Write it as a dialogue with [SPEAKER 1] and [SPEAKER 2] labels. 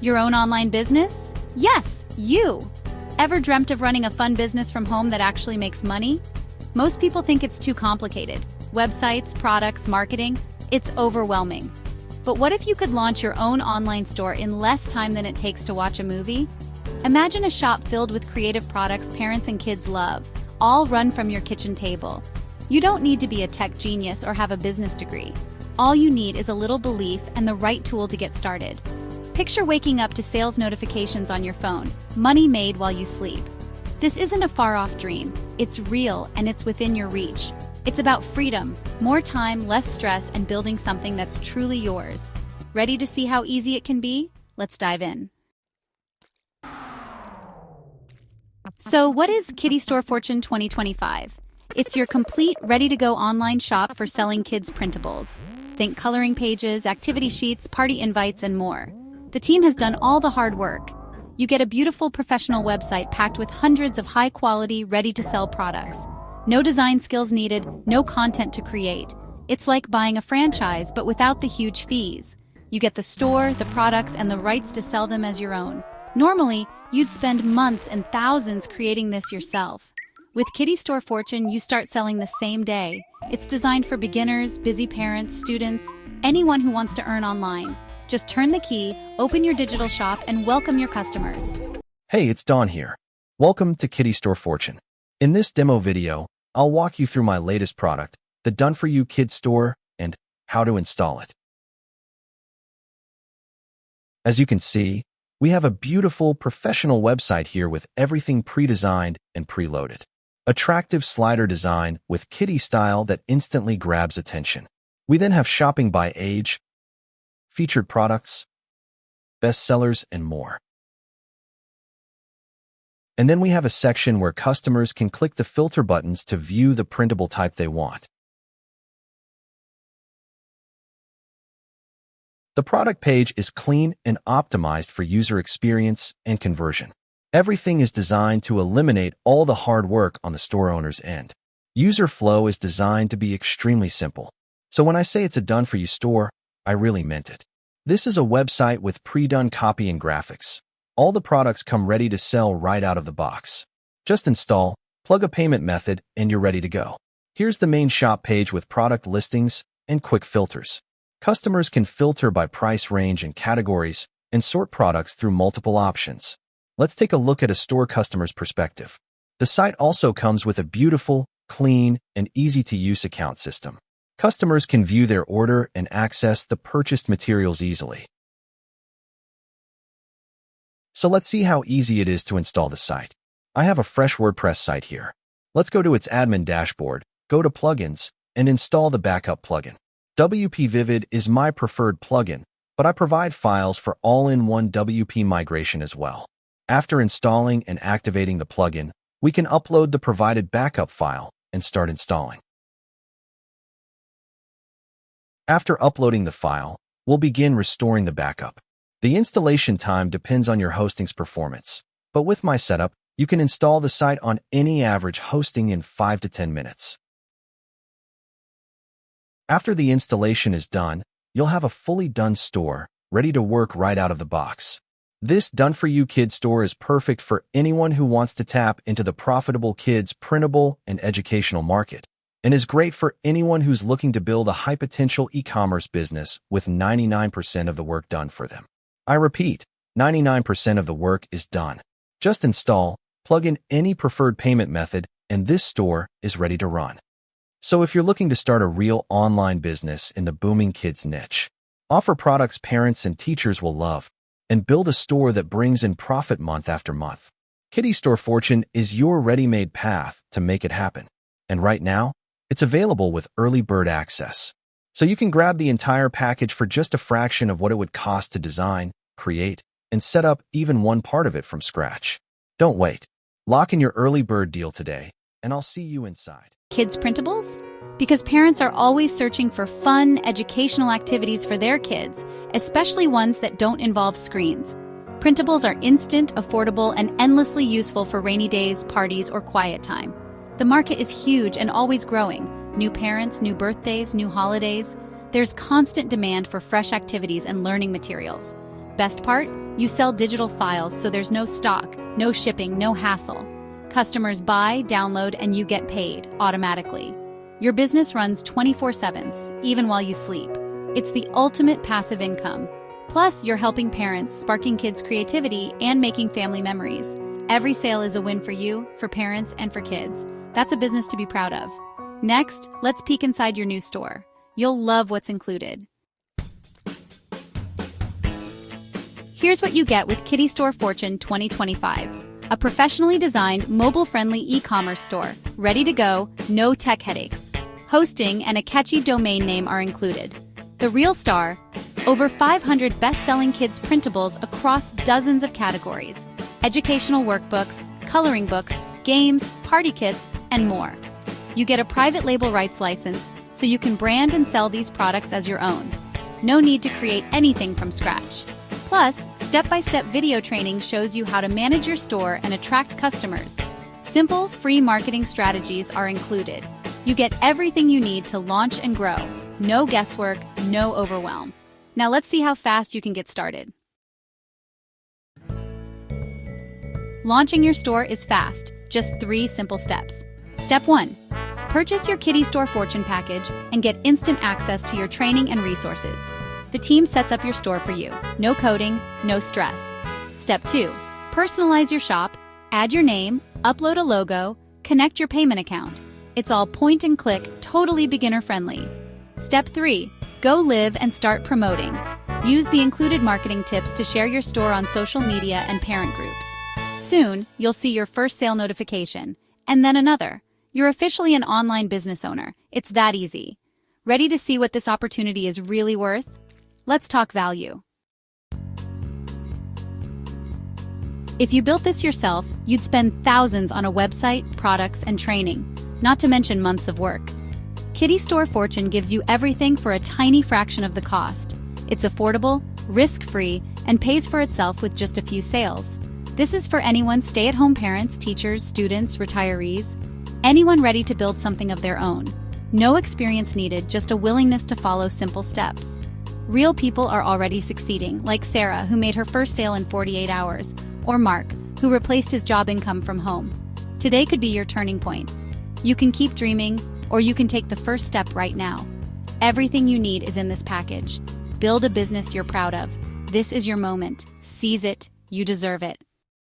[SPEAKER 1] Your own online business? Yes, you! Ever dreamt of running a fun business from home that actually makes money? Most people think it's too complicated. Websites, products, marketing, it's overwhelming. But what if you could launch your own online store in less time than it takes to watch a movie? Imagine a shop filled with creative products parents and kids love, all run from your kitchen table. You don't need to be a tech genius or have a business degree. All you need is a little belief and the right tool to get started. Picture waking up to sales notifications on your phone, money made while you sleep. This isn't a far-off dream. It's real and it's within your reach. It's about freedom, more time, less stress, and building something that's truly yours. Ready to see how easy it can be? Let's dive in. So, what is Kiddy Store Fortune 2025? It's your complete, ready-to-go online shop for selling kids' printables. Think coloring pages, activity sheets, party invites, and more. The team has done all the hard work. You get a beautiful professional website packed with hundreds of high-quality, ready-to-sell products. No design skills needed, no content to create. It's like buying a franchise, but without the huge fees. You get the store, the products, and the rights to sell them as your own. Normally, you'd spend months and thousands creating this yourself. With Kiddy Store Fortune, you start selling the same day. It's designed for beginners, busy parents, students, anyone who wants to earn online. Just turn the key, open your digital shop, and welcome your customers.
[SPEAKER 2] Hey, it's Don here. Welcome to Kiddy Store Fortune. In this demo video, I'll walk you through my latest product, the Done-For-You Kids Store, and how to install it. As you can see, we have a beautiful professional website here with everything pre-designed and preloaded. Attractive slider design with kiddie style that instantly grabs attention. We then have shopping by age, featured products, bestsellers, and more. And then we have a section where customers can click the filter buttons to view the printable type they want. The product page is clean and optimized for user experience and conversion. Everything is designed to eliminate all the hard work on the store owner's end. User flow is designed to be extremely simple. So when I say it's a done-for-you store, I really meant it. This is a website with pre-done copy and graphics. All the products come ready to sell right out of the box. Just install, plug a payment method, and you're ready to go. Here's the main shop page with product listings and quick filters. Customers can filter by price range and categories and sort products through multiple options. Let's take a look at a store customer's perspective. The site also comes with a beautiful, clean, and easy-to-use account system. Customers can view their order and access the purchased materials easily. So let's see how easy it is to install the site. I have a fresh WordPress site here. Let's go to its admin dashboard, go to Plugins, and install the backup plugin. WP Vivid is my preferred plugin, but I provide files for all-in-one WP migration as well. After installing and activating the plugin, we can upload the provided backup file and start installing. After uploading the file, we'll begin restoring the backup. The installation time depends on your hosting's performance, but with my setup, you can install the site on any average hosting in 5 to 10 minutes. After the installation is done, you'll have a fully done store, ready to work right out of the box. This Done-For-You Kids Store is perfect for anyone who wants to tap into the profitable kids printable and educational market, and is great for anyone who's looking to build a high-potential e-commerce business with 99% of the work done for them. I repeat, 99% of the work is done. Just install, plug in any preferred payment method, and this store is ready to run. So if you're looking to start a real online business in the booming kids niche, offer products parents and teachers will love, and build a store that brings in profit month after month, Kiddy Store Fortune is your ready-made path to make it happen. And right now, it's available with early bird access. So you can grab the entire package for just a fraction of what it would cost to design, create, and set up even one part of it from scratch. Don't wait. Lock in your early bird deal today, and I'll see you inside.
[SPEAKER 1] Kids' printables? Because parents are always searching for fun, educational activities for their kids, especially ones that don't involve screens. Printables are instant, affordable, and endlessly useful for rainy days, parties, or quiet time. The market is huge and always growing. New parents, new birthdays, new holidays. There's constant demand for fresh activities and learning materials. Best part? You sell digital files, so there's no stock, no shipping, no hassle. Customers buy, download, and you get paid automatically. Your business runs 24/7, even while you sleep. It's the ultimate passive income. Plus, you're helping parents, sparking kids' creativity, and making family memories. Every sale is a win for you, for parents, and for kids. That's a business to be proud of. Next, let's peek inside your new store. You'll love what's included. Here's what you get with Kiddy Store Fortune 2025. A professionally designed, mobile-friendly e-commerce store. Ready to go, no tech headaches. Hosting and a catchy domain name are included. The real star, over 500 best-selling kids printables across dozens of categories. Educational workbooks, coloring books, games, party kits, and more. You get a private label rights license, so you can brand and sell these products as your own. No need to create anything from scratch. Plus, step-by-step video training shows you how to manage your store and attract customers. Simple, free marketing strategies are included. You get everything you need to launch and grow. No guesswork, no overwhelm. Now let's see how fast you can get started. Launching your store is fast, just 3 simple steps. Step 1. Purchase your Kiddy Store Fortune package and get instant access to your training and resources. The team sets up your store for you. No coding, no stress. Step 2. Personalize your shop, add your name, upload a logo, connect your payment account. It's all point and click, totally beginner-friendly. Step 3. Go live and start promoting. Use the included marketing tips to share your store on social media and parent groups. Soon, you'll see your first sale notification, and then another. You're officially an online business owner. It's that easy. Ready to see what this opportunity is really worth? Let's talk value. If you built this yourself, you'd spend thousands on a website, products, and training, not to mention months of work. Kiddy Store Fortune gives you everything for a tiny fraction of the cost. It's affordable, risk-free, and pays for itself with just a few sales. This is for anyone, stay-at-home parents, teachers, students, retirees, anyone ready to build something of their own. No experience needed, just a willingness to follow simple steps. Real people are already succeeding, like Sarah, who made her first sale in 48 hours, or Mark, who replaced his job income from home. Today could be your turning point. You can keep dreaming, or you can take the first step right now. Everything you need is in this package. Build a business you're proud of. This is your moment. Seize it. You deserve it.